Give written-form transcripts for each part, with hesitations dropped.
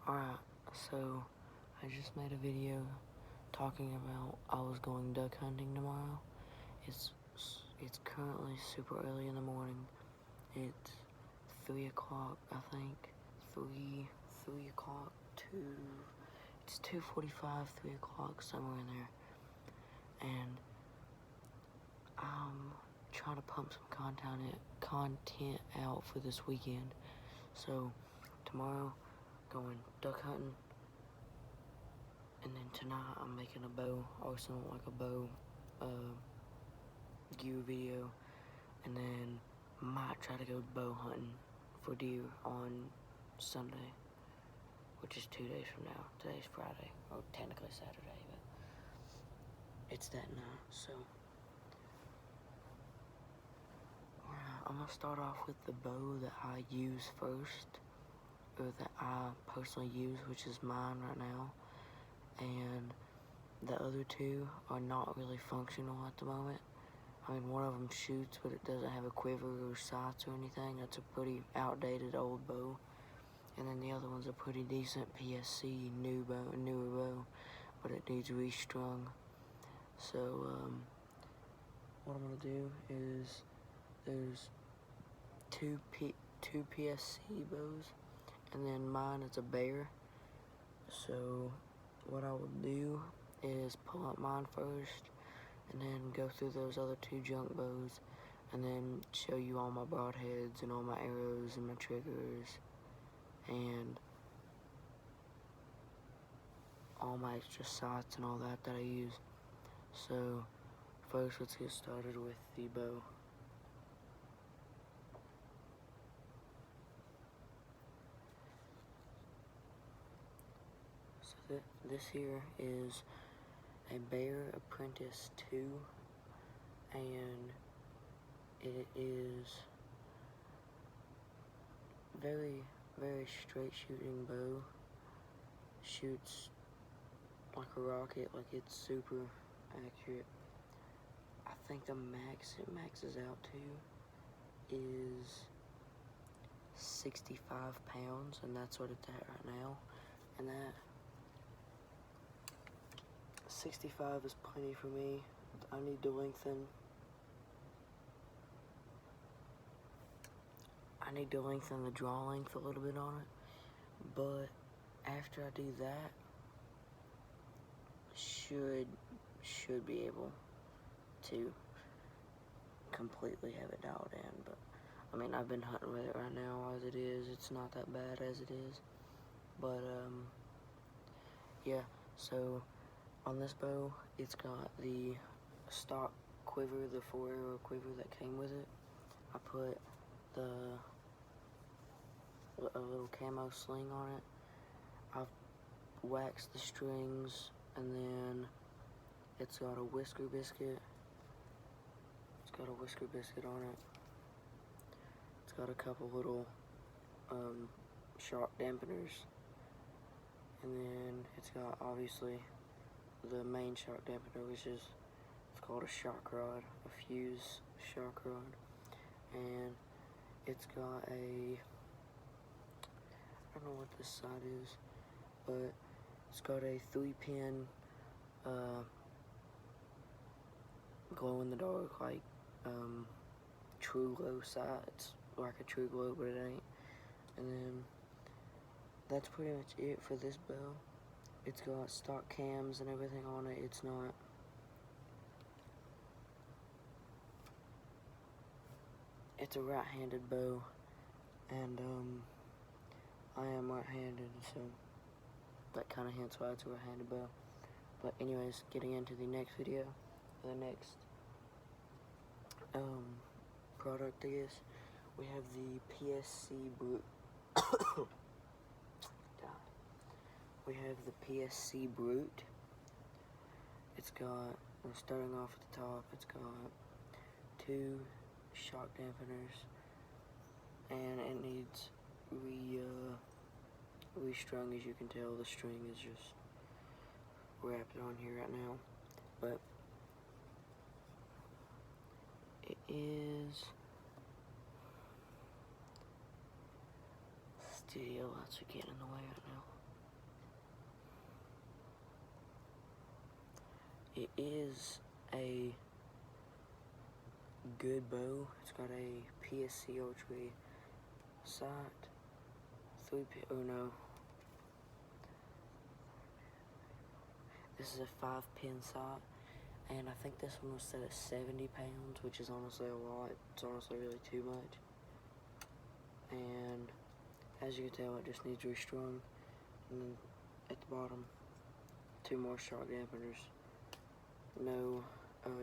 Alright, so I just made a video talking about I was going duck hunting tomorrow. It's currently super early in the morning. It's 3 o'clock, I think. 3 o'clock to... It's 2:45, 3 o'clock, somewhere in there. And I'm trying to pump some content out for this weekend. So, tomorrow, going duck hunting. And then tonight I'm making a bow, also like a bow gear video, and then might try to go bow hunting for deer on Sunday, which is 2 days from now. Today's Friday, or technically Saturday, but it's that night, so. I'm gonna start off with the bow that I use first, or that I personally use, which is mine right now. And the other two are not really functional at the moment. I mean, one of them shoots, but it doesn't have a quiver or sights or anything. That's a pretty outdated old bow. And then the other one's a pretty decent PSC newer bow, but it needs restrung. So, what I'm gonna do is there's two PSC bows, and then mine is a Bear. So, what I will do is pull up mine first, and then go through those other two junk bows, and then show you all my broadheads and all my arrows and my triggers and all my extra sights and all that I use. So first, let's get started with the bow. So this here is a Bear Apprentice 2, and it is very straight shooting bow. Shoots like a rocket, like it's super accurate. I think the max it maxes out to is 65 pounds, and that's what it's at right now. And that 65 is plenty for me. I need to lengthen. I need to lengthen the draw length a little bit on it, but after I do that, should be able to completely have it dialed in. But I mean, I've been hunting with it right now as it is. It's not that bad as it is, but yeah. So on this bow, it's got the stock quiver, the 4-arrow quiver that came with it. I put a little camo sling on it. I've waxed the strings, and then it's got a whisker biscuit. It's got a whisker biscuit on it. It's got a couple little shock dampeners, and then it's got obviously the main shock dampener, which is, it's called a shock rod, a fuse shock rod, and it's got a, I don't know what this side is, but it's got a 3-pin glow in the dark, like true glow sight. It's like a true glow, but it ain't. And then that's pretty much it for this bow. It's got stock cams and everything on it. It's not, it's a right-handed bow, and I am right-handed, so that kind of hints why it's a right-handed bow. But anyways, getting into the next video, the next product, I guess, we have the PSC Brute. We have the PSC Brute. It's got, we're starting off at the top, it's got 2 shock dampeners, and it needs restrung. As you can tell, the string is just wrapped on here right now, but it is, studio lights are getting in the way right now. it is a good bow. It's got a PSC archery sight, this is a 5-pin sight, and I think this one was set at 70 pounds, which is honestly a lot. It's honestly really too much. And as you can tell, it just needs restrung. And then at the bottom, 2 more shock dampeners. No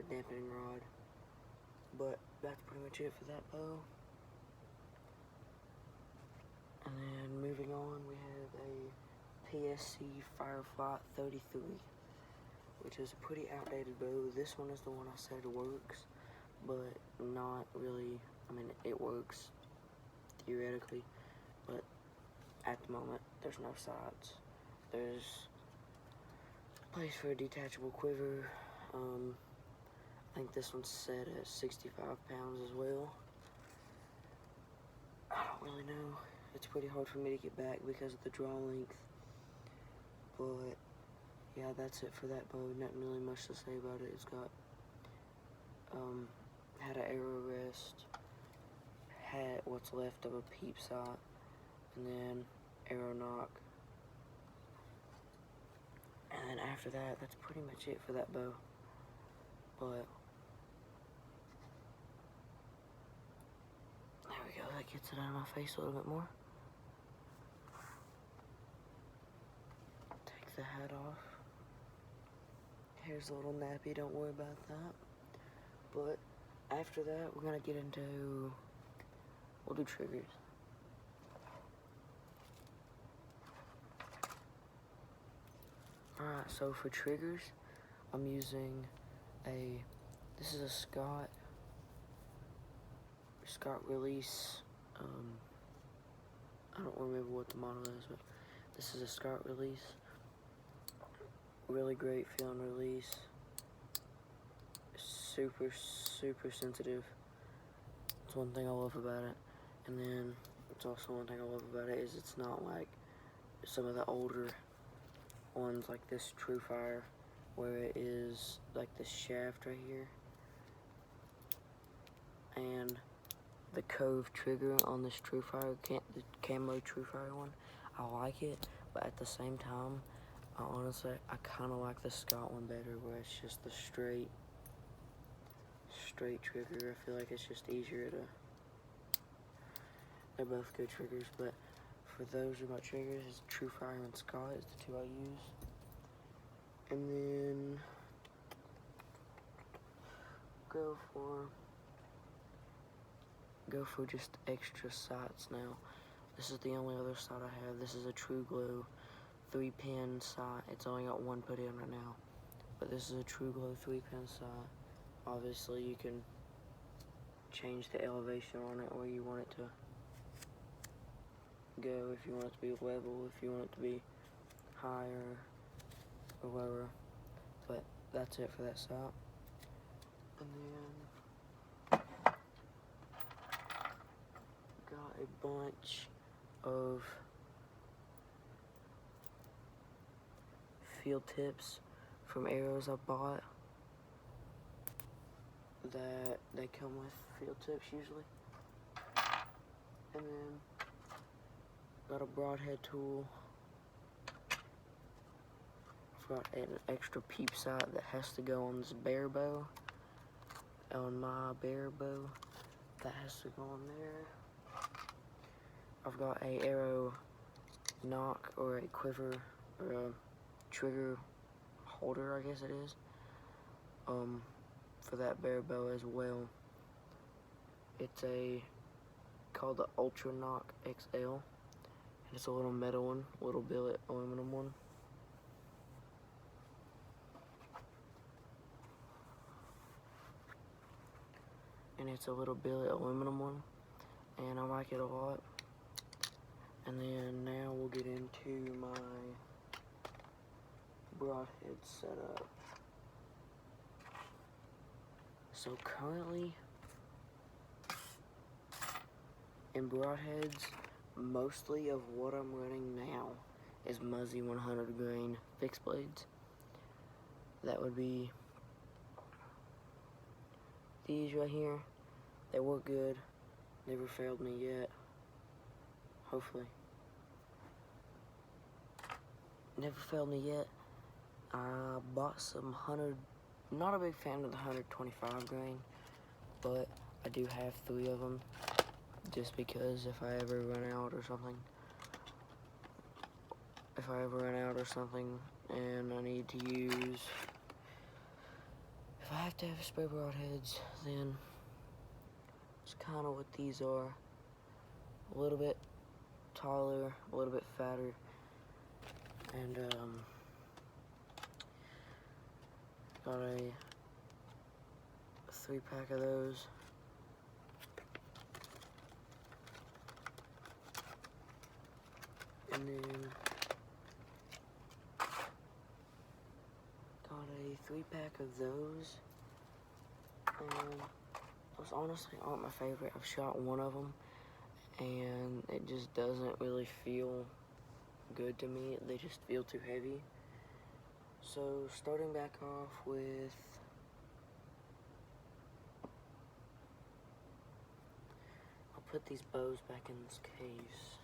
dampening rod. But that's pretty much it for that bow. And then moving on, we have a PSC Firefly 33, which is a pretty outdated bow. This one is the one I said works, but not really. I mean, it works theoretically, but at the moment, there's no sights. There's a place for a detachable quiver. I think this one's set at 65 pounds as well. I don't really know. It's pretty hard for me to get back because of the draw length. But yeah, that's it for that bow. Nothing really much to say about it. It's got had an arrow rest, had what's left of a peep sight, and then arrow nock. And then after that, that's pretty much it for that bow. But there we go, that gets it out of my face a little bit more. Take the hat off. Hair's a little nappy, don't worry about that. But after that, we're gonna get into, we'll do triggers. Alright, so for triggers, I'm using this is a Scott Release, I don't remember what the model is, but this is a Scott Release. Really great feeling release. Super, super sensitive. It's one thing I love about it. And then, it's also one thing I love about it is it's not like some of the older ones like this TrueFire, where it is like this shaft right here. And the Cove trigger on this TrueFire, the camo TrueFire one, I like it, but at the same time, I kind of like the Scott one better, where it's just the straight trigger. I feel like it's just easier to, they're both good triggers, but for those are my triggers, it's TrueFire and Scott is the 2 I use. And then go for just extra sights now. This is the only other sight I have. This is a TrueGlo 3-pin sight. It's only got 1 put in right now, but this is a TrueGlo 3-pin sight. Obviously, you can change the elevation on it where you want it to go. If you want it to be level, if you want it to be higher, or whatever. But that's it for that sight. And then got a bunch of field tips from arrows I bought that they come with field tips usually. And then got a broadhead tool. I've got an extra peep sight that has to go on this bear bow. On my bear bow, that has to go on there. I've got a arrow nock or a quiver or a trigger holder, I guess it is, for that bear bow as well. It's called the Ultra Nock XL. It's a little metal one, little billet aluminum one. And it's a little billet aluminum one, and I like it a lot. And then now we'll get into my broadhead setup. So currently, in broadheads, mostly of what I'm running now is Muzzy 100 grain fixed blades. That would be these right here, they work good. Never failed me yet. Hopefully. Never failed me yet. I bought some 100, not a big fan of the 125 grain, but I do have 3 of them, just because if I ever run out or something, and I need to use, if I have to have spare broadheads, then it's kind of what these are. A little bit taller, a little bit fatter, and got a 3-pack of those. And then got a 3-pack of those. And those honestly aren't my favorite. I've shot one of them, and it just doesn't really feel good to me. They just feel too heavy. So starting back off with I'll put these bows back in this case.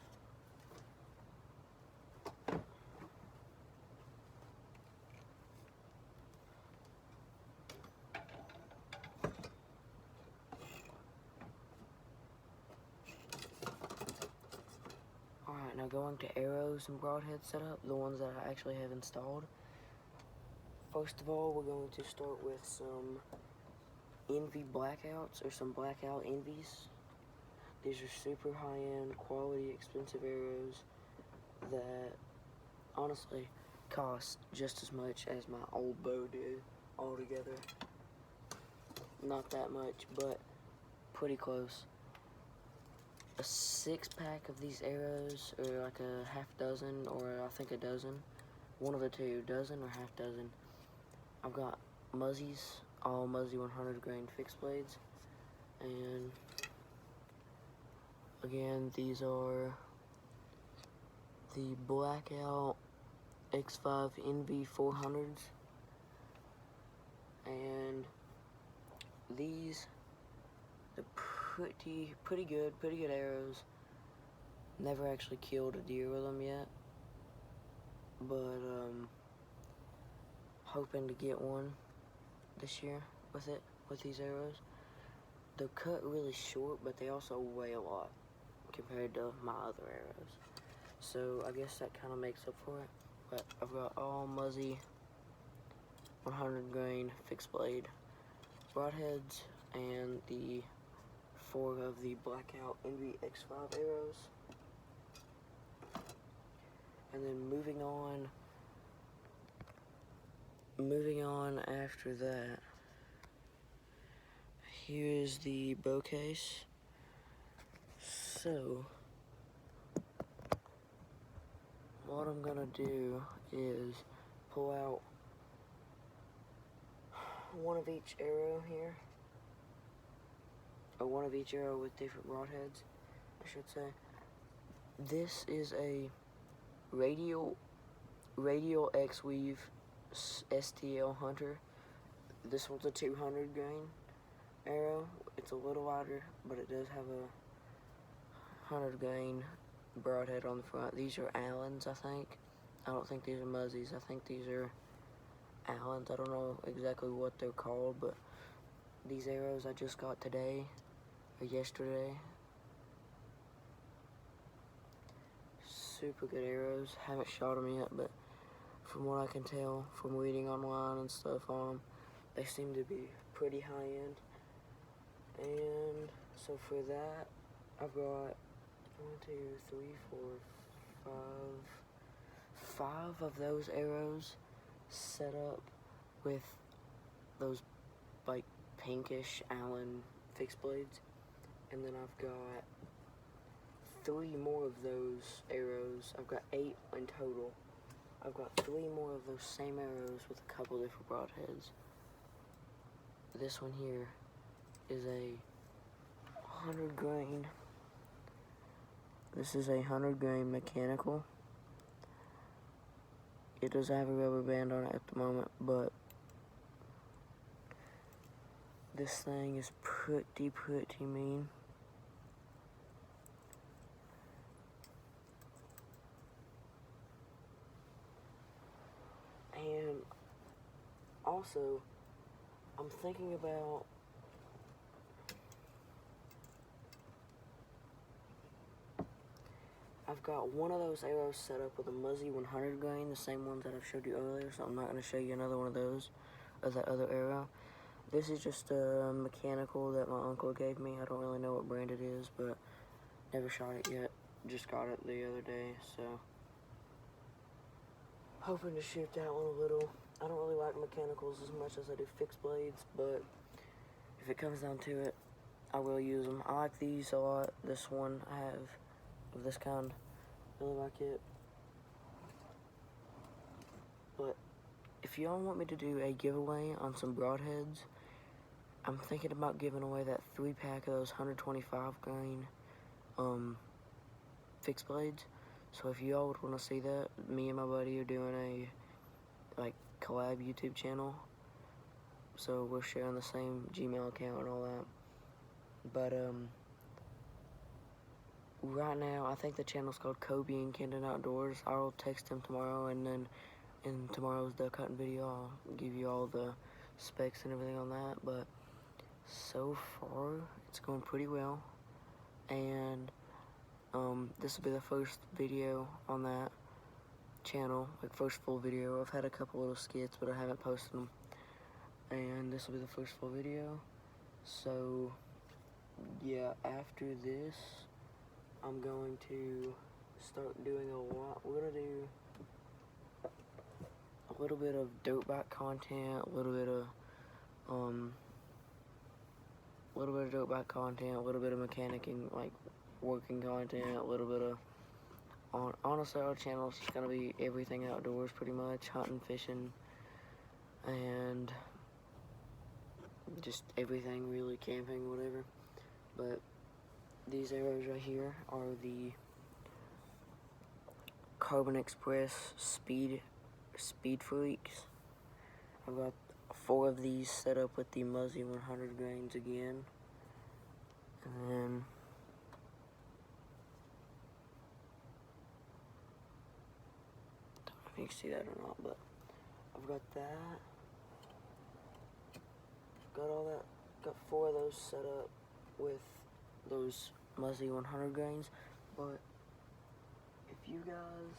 Alright, now going to arrows and broadhead setup, the ones that I actually have installed. First of all, we're going to start with some Envy Blackouts, or some Blackout Envies. These are super high-end, quality, expensive arrows that honestly cost just as much as my old bow did altogether. Not that much, but pretty close. A 6-pack of these arrows, or like a half dozen, or I think a dozen. One of the two, dozen or half dozen. I've got Muzzies, all Muzzy 100 grain fixed blades, and again, these are the Blackout X5 Envy 400s, and these, they're pretty good arrows. Never actually killed a deer with them yet, but hoping to get one this year with these arrows. They're cut really short, but they also weigh a lot compared to my other arrows. So I guess that kind of makes up for it. But I've got all Muzzy 100 grain fixed blade broadheads and the 4 of the Blackout Envy X5 arrows. And then moving on after that, here's the bow case. So what I'm gonna do is pull out one of each arrow here, or one of each arrow with different broadheads, I should say. This is a Radial X-Weave STL Hunter. This one's a 200 grain arrow. It's a little lighter, but it does have a 100 grain broadhead on the front. These are Allens, I think. I don't think these are Muzzies. I think these are Allens. I don't know exactly what they're called, but these arrows I just got today, or yesterday. Super good arrows. Haven't shot them yet, but from what I can tell from reading online and stuff on them, they seem to be pretty high end. And so for that, I've got 5 of those arrows set up with those like pinkish Allen fixed blades, and then I've got 3 more of those arrows. I've got 8 in total. I've got 3 more of those same arrows with a couple different broadheads. This one here is a 100 grain. This is a 100 grain mechanical. It does have a rubber band on it at the moment, but This thing is pretty mean. And also, I'm thinking about I've got one of those arrows set up with a Muzzy 100 grain, the same ones that I've showed you earlier, so I'm not going to show you another one of those, of that other arrow. This is just a mechanical that my uncle gave me. I don't really know what brand it is, but never shot it yet. Just got it the other day, so hoping to shoot that one a little. I don't really like mechanicals as much as I do fixed blades, but if it comes down to it, I will use them. I like these a lot. This one I have of this kind. Really like it. But if y'all want me to do a giveaway on some broadheads, I'm thinking about giving away that 3-pack of those 125 grain fixed blades. So if y'all would want to see that, me and my buddy are doing a like collab YouTube channel. So we're sharing the same Gmail account and all that. But right now I think the channel's called Kobe and Kendon Outdoors. I'll text him tomorrow, and then in tomorrow's duck hunting video I'll give you all the specs and everything on that. But so far it's going pretty well, and this will be the first video on that channel, like first full video. I've had a couple little skits, but I haven't posted them, and this will be the first full video. So yeah, after this I'm going to start doing a lot. We're gonna do a little bit of dirt bike content, a little bit of dirt bike content, a little bit of mechanicing, like working content, a little bit of honestly, our channel is just gonna be everything outdoors, pretty much hunting, fishing, and just everything really, camping, whatever. But these arrows right here are the Carbon Express Speed Freaks. I've got 4 of these set up with the Muzzy 100 grains again, and then don't know if you can see that or not, but I've got that. Got all that. Got 4 of those set up with those Muzzy 100 grains. But if you guys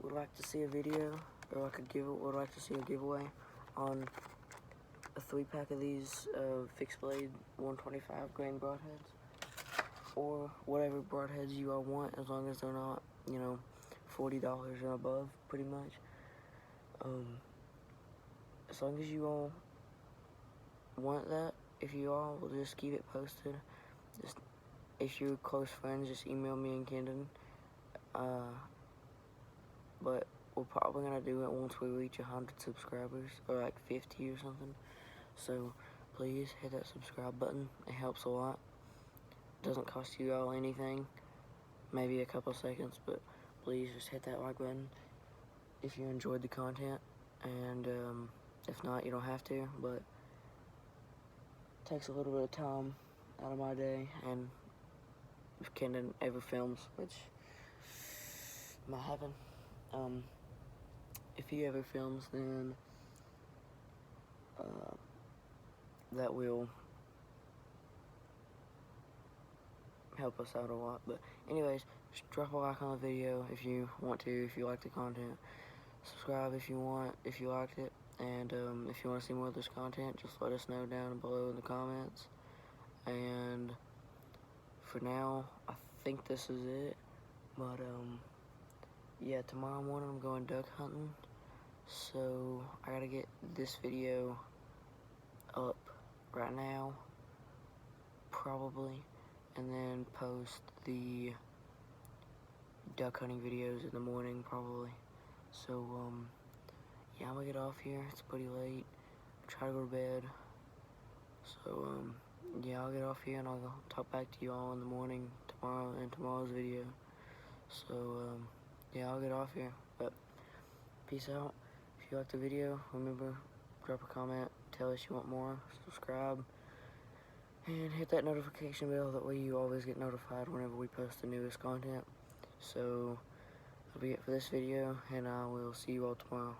would like to see a video, or would like to see a giveaway on a 3-pack of these fixed blade 125 grain broadheads, or whatever broadheads you all want, as long as they're not, you know, $40 and above, pretty much. As long as you all want that, if you all will just keep it posted, just if you're close friends, just email me and Kendon. But we're probably gonna do it once we reach 100 subscribers, or like 50 or something. So please hit that subscribe button. It helps a lot. It doesn't cost you all anything, maybe a couple seconds, but please just hit that like button if you enjoyed the content. And if not, you don't have to, but it takes a little bit of time out of my day, and if Kendon ever films, which might happen, if he ever films, then that will help us out a lot. But anyways, just drop a like on the video if you want to, if you like the content. Subscribe if you want, if you liked it. And if you want to see more of this content, just let us know down below in the comments. And for now, I think this is it. But yeah, tomorrow morning I'm going duck hunting, so I gotta get this video up right now, probably, and then post the duck hunting videos in the morning, probably. So yeah, I'm gonna get off here. It's pretty late. Try to go to bed. So yeah, I'll get off here and I'll talk back to you all in the morning tomorrow in tomorrow's video. So yeah, I'll get off here. But peace out. If you liked the video, remember, drop a comment, tell us you want more, subscribe, and hit that notification bell. That way you always get notified whenever we post the newest content. So that'll be it for this video, and I will see you all tomorrow.